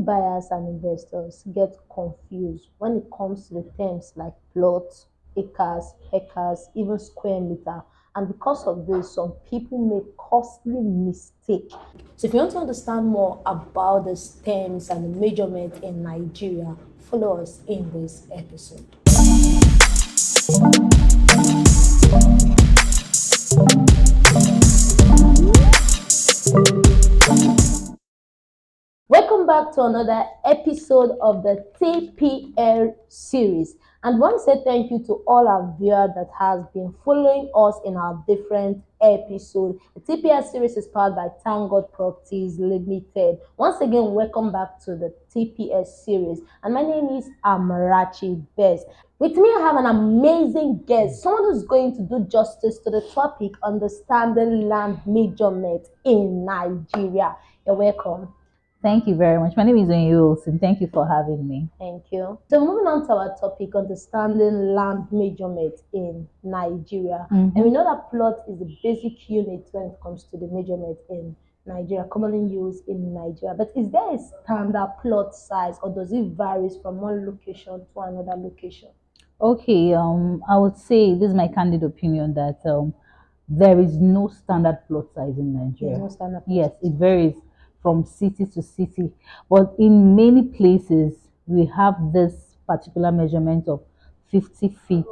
buyers and investors get confused when it comes to the terms like plots, acres, hectares, even square meter. And because of this, some people make costly mistake. So if you want to understand more about the terms and the measurement in Nigeria, follow us in this episode. Welcome back to another episode of the TPL series. And I want to say thank you to all our viewers that has been following us in our different episodes. The TPL series is powered by ThankGod Properties Limited. Once again, welcome back to the TPL series. And my name is Amarachi Best. With me, I have an amazing guest, someone who's going to do justice to the topic, understanding land measurement in Nigeria. You're welcome. Thank you very much. My name is Onyewolson, and thank you for having me. Thank you. So moving on to our topic, understanding land measurement in Nigeria. And we know that plot is the basic unit when it comes to the measurement in Nigeria, commonly used in Nigeria. But is there a standard plot size, or does it varies from one location to another location? Okay, I would say this is my candid opinion that there is no standard plot size in Nigeria. There's no standard plot Yes, size. it varies from city to city, but in many places we have this particular measurement of 50 feet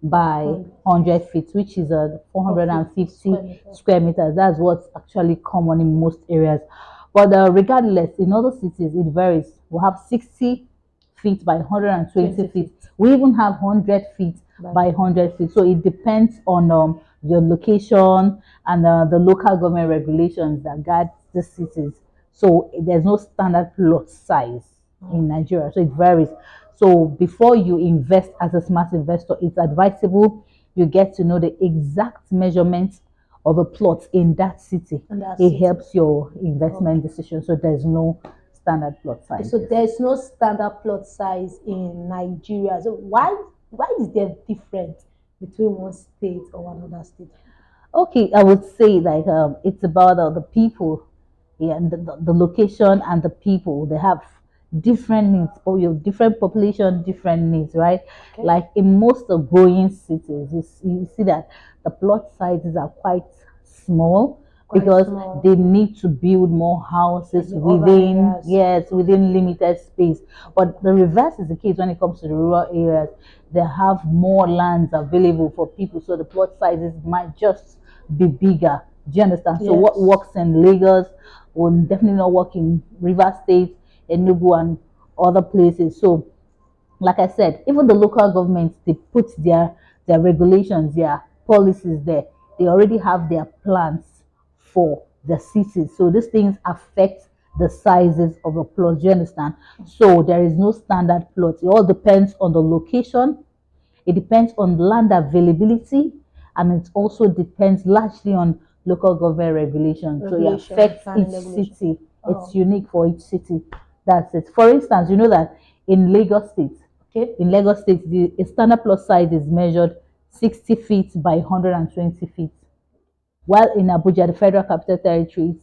by 100 feet, which is a 450 square meters. That's what's actually common in most areas. But regardless, in other cities it varies. We have 60 feet by 120 feet. We even have 100 feet by 100 feet. So it depends on your location and the local government regulations that guide the cities. So there's no standard plot size in Nigeria. So it varies. So before you invest as a smart investor, it's advisable you get to know the exact measurements of a plot in that city. It helps your investment decision. So there's no standard plot size. So there's no standard plot size in Nigeria. So why is there difference between one state or another state? Okay, I would say like it's about the people, yeah, and the location and the people. They have different needs, or your different population, different needs, right? Okay. Like in most of growing cities, you see that the plot sizes are quite small because they need to build more houses within, yes, within limited space. But the reverse is the case when it comes to the rural areas. They have more lands available for people, so the plot sizes might just be bigger. Do you understand? So what works in Lagos will definitely not work in River State, Enugu, and other places. So, like I said, even the local governments, they put their regulations, their policies there. They already have their plans for the cities. So these things affect the sizes of the plots. Do you understand? So there is no standard plot. It all depends on the location. It depends on land availability, and it also depends largely on local government regulations. So it affects each city. It's unique for each city. That's it. For instance, you know that in Lagos State, the standard plot size is measured 60 feet by 120 feet. While in Abuja, the Federal Capital Territory,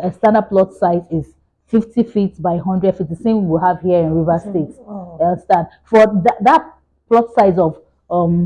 a standard plot size is 50 feet by 100 feet. The same we have here in River State. Understand? For that plot size of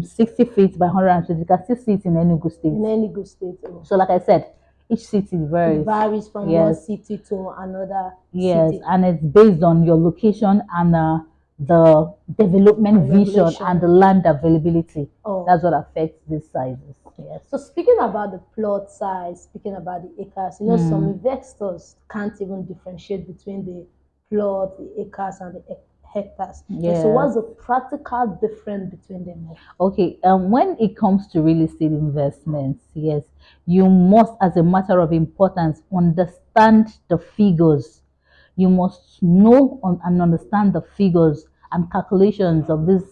60 feet by 120, you can still see it in Enugu State. In Enugu State. So, like I said, each city varies. It varies from one city to another city. And it's based on your location and the development vision and the land availability. That's what affects these sizes. Yes. So speaking about the plot size, speaking about the acres, you know, some investors can't even differentiate between the plot, the acres, and the hectares. Yeah. So what's the practical difference between them? Okay, when it comes to real estate investments, yes, you must, as a matter of importance, understand the figures. You must know and understand the figures and calculations of these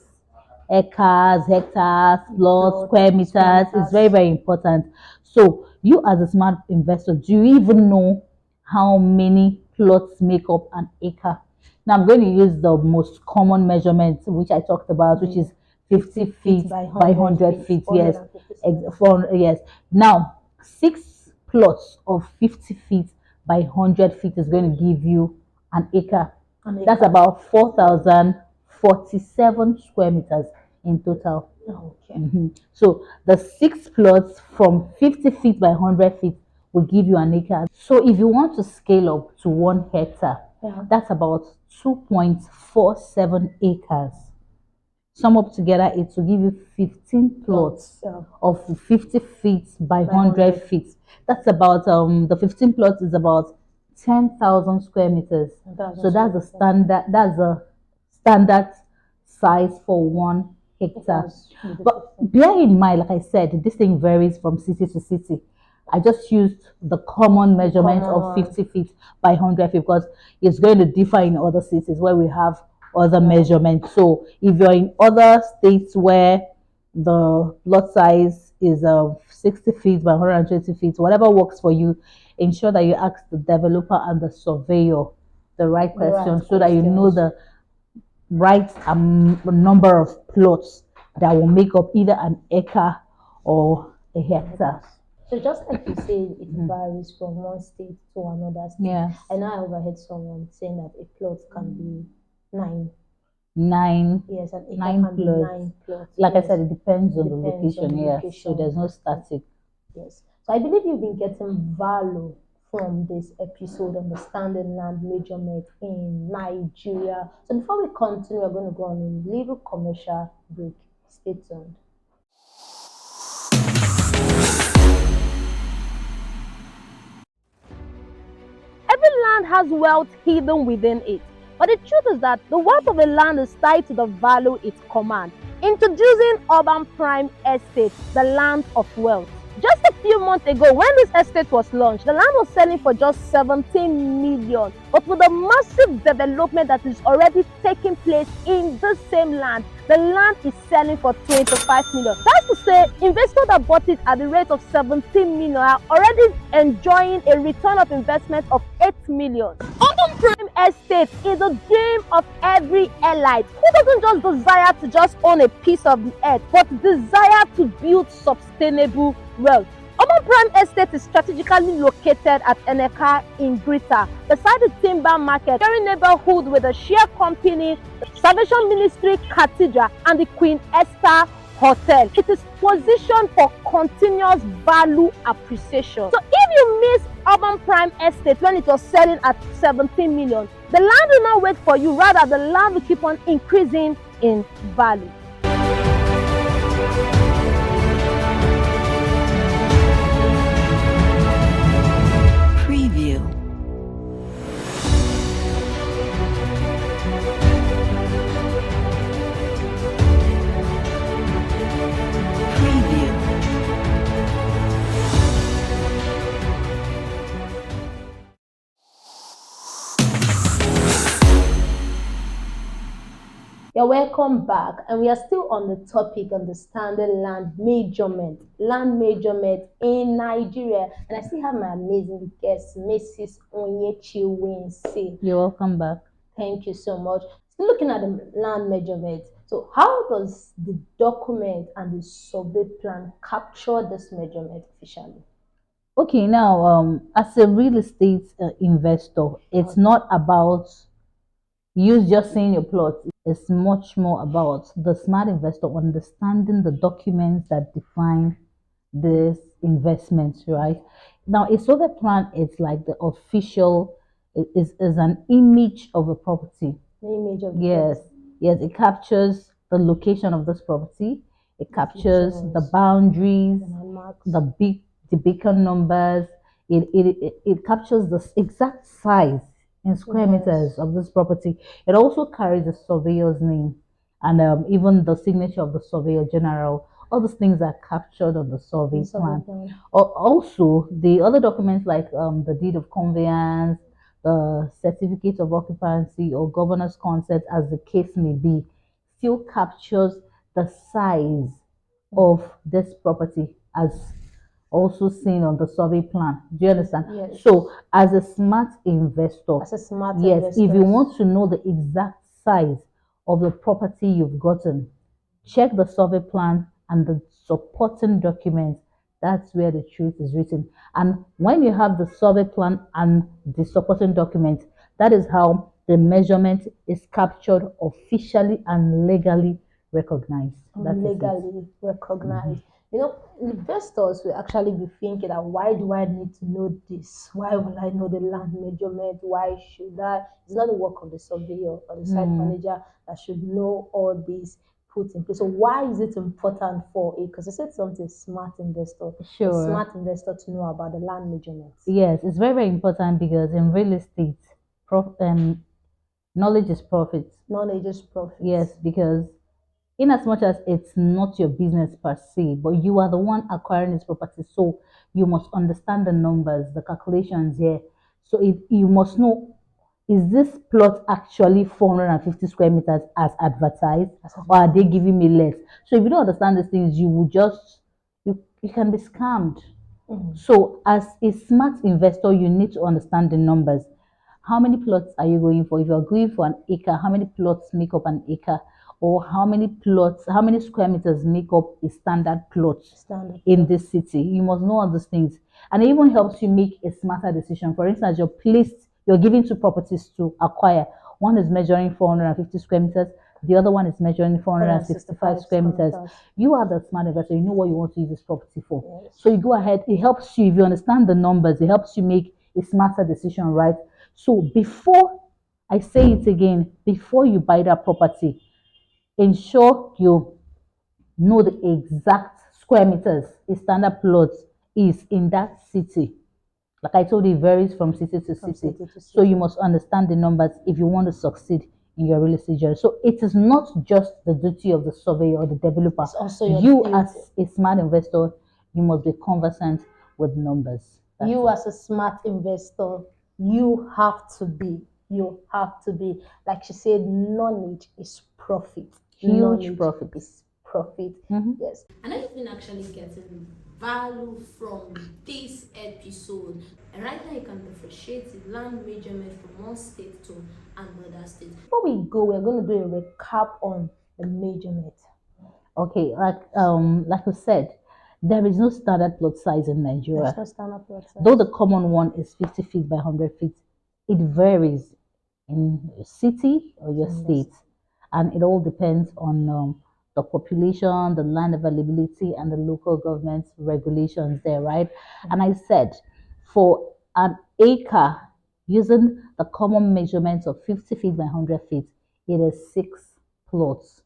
acres, hectares, plots, square meters. It's very, very important. So you as a smart investor, do you even know how many plots make up an acre? Now I'm going to use the most common measurement, which I talked about, which is 50 feet by 100 feet. Yes. Yes. Now, 6 plots of 50 feet by 100 feet is going to give you an acre. That's about 4,047 square meters in total. Okay. So the 6 plots from 50 feet by 100 feet will give you an acre. So if you want to scale up to 1 hectare, that's about 2.47 acres. Sum up together, it will give you 15 plots of 50 feet by 100 feet. That's about the 15 plots is about 10,000 square meters. So that's a standard size for 1 hectare. But bear in mind, like I said, this thing varies from city to city. I just used the common measurement of 50 feet by 100 feet because it's going to differ in other cities where we have other measurements. So if you're in other states where the lot size is 60 feet by 120 feet, whatever works for you, ensure that you ask the developer and the surveyor the right question so that you know the right number of plots that will make up either an acre or a hectare. So just like you said, it varies from one state to another state. Yes. I know I overheard someone saying that a plot can be nine. Yes, an acre nine can be plots. 9 plots. Like I Yes. said, it depends It on the depends on location. the Yes, so location. there's no static. Yes. So I believe you've been getting value from this episode, understanding land measurement in Nigeria. So before we continue, we're going to go on a little commercial break. Stay tuned. Every land has wealth hidden within it. But the truth is that the wealth of a land is tied to the value it commands. Introducing Urban Prime Estate, the land of wealth. Just a few months ago, when this estate was launched, the land was selling for just 17 million. But with the massive development that is already taking place in the same land, the land is selling for 25 million. That's to say, investors that bought it at the rate of 17 million are already enjoying a return of investment of 8 million. Urban Prime Estate is a dream of every elite who doesn't just desire to just own a piece of the earth, but desire to build sustainable wealth. Urban Prime Estate is strategically located at Eneka in Grita, beside the Timber Market, sharing neighborhood with the Share Company, Salvation Ministry Cathedral, and the Queen Esther Hotel. It is positioned for continuous value appreciation. So if you miss Urban Prime Estate when it was selling at 17 million, the land will not wait for you. Rather, the land will keep on increasing in value. Preview. You're welcome back, and we are still on the topic understanding land measurement in Nigeria. And I still have my amazing guest, Mrs. Onyechi Wincy. You're welcome back. Thank you so much. Still looking at the land measurement. So, how does the document and the survey plan capture this measurement officially? Okay, now as a real estate investor, it's not about you just seeing your plot. It's much more about the smart investor understanding the documents that define this investment, right? Now, a survey plan is like the official, is an image of a property. The image of the Yes, property. yes, it captures the location of this property. It captures the boundaries, the beacon numbers. It captures the exact size in square meters of this property. It also carries the surveyor's name and even the signature of the surveyor general. All those things are captured on the survey plan. Also, the other documents like the deed of conveyance, the certificate of occupancy or governor's consent, as the case may be, still captures the size of this property as also seen on the survey plan. Do you understand? Yes. So, as a smart investor, yes, if you want to know the exact size of the property you've gotten, check the survey plan and the supporting documents. That's where the truth is written. And when you have the survey plan and the supporting documents, that is how the measurement is captured officially and legally recognized. That legally recognized. You know, investors will actually be thinking that why do I need to know this? Why will I know the land measurement? Why should I? It's not the work of the surveyor or the site manager that should know all these put in place. So why is it important for a, because you said something, smart investor, a smart investor to know about the land measurements? Yes, it's very, very important because in real estate, knowledge is profit. Knowledge is profit. Yes, because in as much as it's not your business per se, but you are the one acquiring this property, so you must understand the numbers, the calculations here. So you must know, is this plot actually 450 square meters as advertised, or are they giving me less? So if you don't understand these things, you will just you can be scammed. So as a smart investor, you need to understand the numbers. How many plots are you going for? If you're going for an acre, how many plots make up an acre? Or how many plots, how many square meters make up a standard plot in this city? You must know all these things. And it even helps you make a smarter decision. For instance, you're giving two properties to acquire. One is measuring 450 square meters, the other one is measuring 465 square meters. You are the smart investor, you know what you want to use this property for. Yes. So you go ahead, it helps you, if you understand the numbers, it helps you make a smarter decision, right? So before, I say it again, before you buy that property, ensure you know the exact square meters a standard plot is in that city. Like I told you, it varies from city to city. So you must understand the numbers if you want to succeed in your real estate journey. So it is not just the duty of the surveyor or the developer. It's also you duty. As a smart investor, you must be conversant with numbers. You as a smart investor, you have to be. You have to be. Like she said, knowledge is profit. Huge knowledge profit. Is profit. Yes. And I've been actually getting value from this episode. And right now you can differentiate the land measurement from one state to another state. Before we go, we're going to do a recap on the measurement. Okay, like we said, there is no standard plot size in Nigeria. There's no standard plot size. Though the common one is 50 feet by 100 feet, it varies in your city or your state, and it all depends on the population, the land availability, and the local government regulations there, right? And I said, for an acre, using the common measurements of 50 feet by 100 feet, it is 6 plots,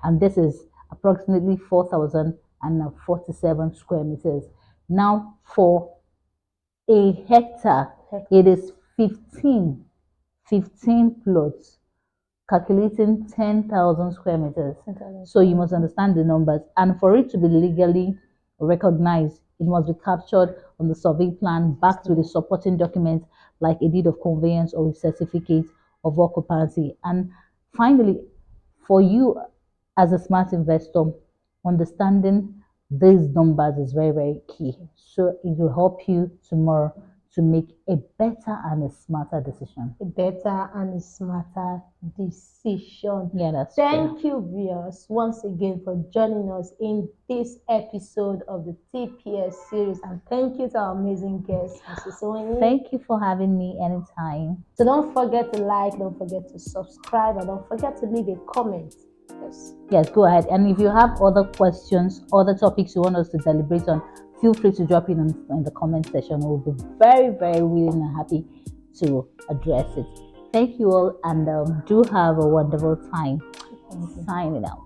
and this is approximately 4,047 square meters. Now, for a hectare, it is 15 plots, calculating 10,000 square meters. So you must understand the numbers. And for it to be legally recognized, it must be captured on the survey plan, backed with the supporting documents like a deed of conveyance or a certificate of occupancy. And finally, for you as a smart investor, understanding these numbers is very, very key. So it will help you tomorrow to make a better and a smarter decision. A better and a smarter decision. Yeah, that's Thank you, viewers, once again for joining us in this episode of the TPL series. And thank you to our amazing guest, Mrs. Onyi. Thank you for having me anytime. So don't forget to like, don't forget to subscribe, and don't forget to leave a comment. Yes, go ahead. And if you have other questions, other topics you want us to deliberate on, feel free to drop in the comment section. We'll be very, very willing and happy to address it. Thank you all, and do have a wonderful time. Signing out.